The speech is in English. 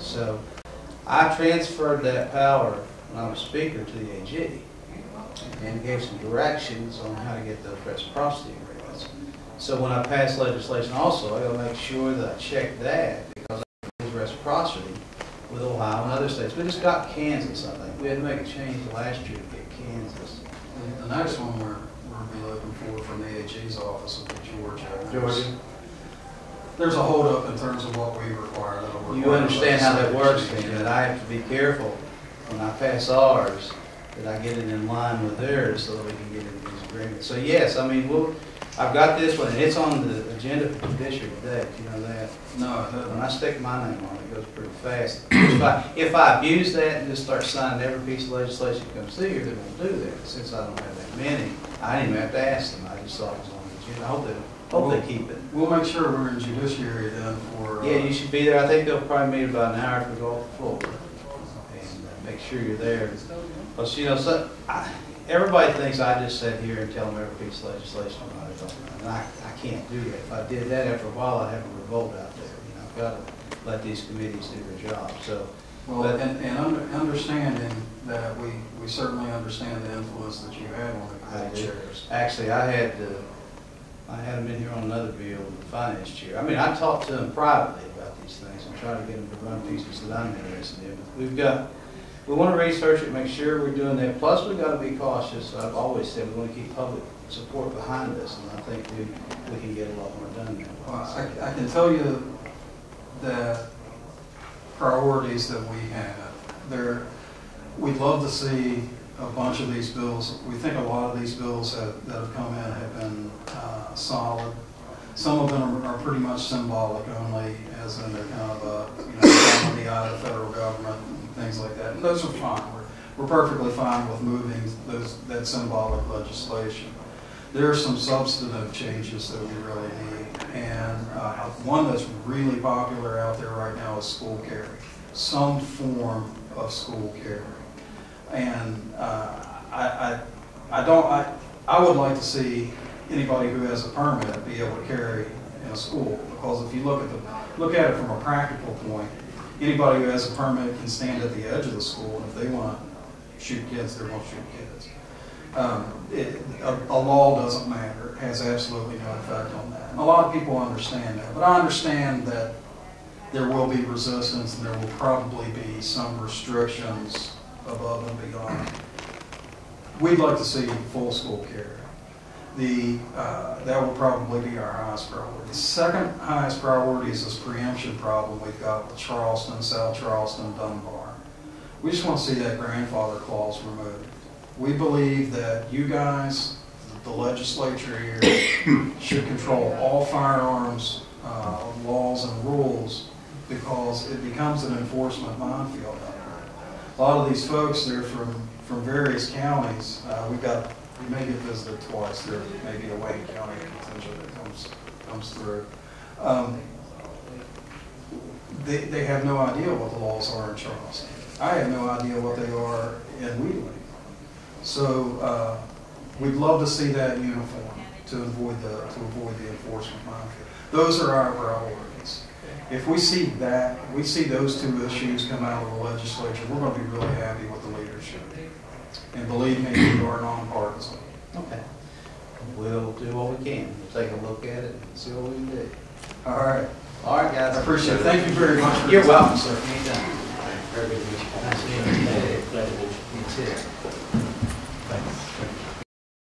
So I transferred that power when I was speaker to the AG and gave some directions on how to get those reciprocity agreements. So when I pass legislation also, I gotta make sure that I check that, because I use reciprocity with Ohio and other states. We just got Kansas, I think. We had to make a change last year to get Kansas. And the next one we're be looking for from the AG's office will be Georgia. Georgia. There's a holdup in terms of what we require. You understand how that works, then, that I have to be careful when I pass ours, that I get it in line with theirs so that we can get into these agreements. So yes, I mean, I've got this one, and it's on the agenda for the district today. Do you know that? No. When I stick my name on it, it goes pretty fast. If I abuse that and just start signing every piece of legislation that comes through here, they won't do that. Since I don't have that many, I didn't even have to ask them. I just thought it was on the agenda. I hope they keep it. We'll make sure we're in judiciary then for... Yeah, you should be there. I think they'll probably meet about an hour if we go off the floor. And make sure you're there. Because, you know, everybody thinks I just sit here and tell them every piece of legislation about it. And I can't do that. If I did that, after a while, I'd have a revolt out there. You know, I've got to let these committees do their job. So, well, understanding that we certainly understand the influence that you had on the committee chairs. Actually, I had them in here on another bill with the finance chair. I mean, I talked to them privately about these things and try to get them to run pieces that I'm interested in. But we want to research it, make sure we're doing that. Plus, we've got to be cautious. I've always said we want to keep public support behind us, and I think we can get a lot more done there. Well, I can tell you that priorities that we have, we'd love to see a bunch of these bills. We think a lot of these bills that have come in have been solid. Some of them are pretty much symbolic only, as in they're kind of on the eye of the federal government and things like that. And those are fine. We're perfectly fine with moving that symbolic legislation. There are some substantive changes that we really need, and one that's really popular out there right now is school carry, some form of school carry. And I would like to see anybody who has a permit be able to carry in a school, because if you look at it from a practical point, anybody who has a permit can stand at the edge of the school, and if they want to shoot kids, they're going to shoot kids. A law doesn't matter. It has absolutely no effect on that. And a lot of people understand that, but I understand that there will be resistance and there will probably be some restrictions above and beyond. We'd like to see full school carry. That will probably be our highest priority. The second highest priority is this preemption problem we've got with Charleston, South Charleston, Dunbar. We just want to see that grandfather clause removed. We believe that you guys, the legislature here, should control all firearms laws and rules, because it becomes an enforcement minefield out there. A lot of these folks, they're from various counties. We may get visited twice. There may be a Wayne County contingent that comes through. They have no idea what the laws are in Charleston. I have no idea what they are in Wheeling. So we'd love to see that uniform to avoid the enforcement minefield. Those are our priorities. If we see those two issues come out of the legislature, we're going to be really happy with the leadership. And believe me, we are nonpartisan. Okay. We'll do what we can. We'll take a look at it and see what we can do. All right. All right, guys. I appreciate it. Thank you very much. You're welcome, sir. Anytime. Very good to meet you. Nice to meet you. Glad to meet you. You too.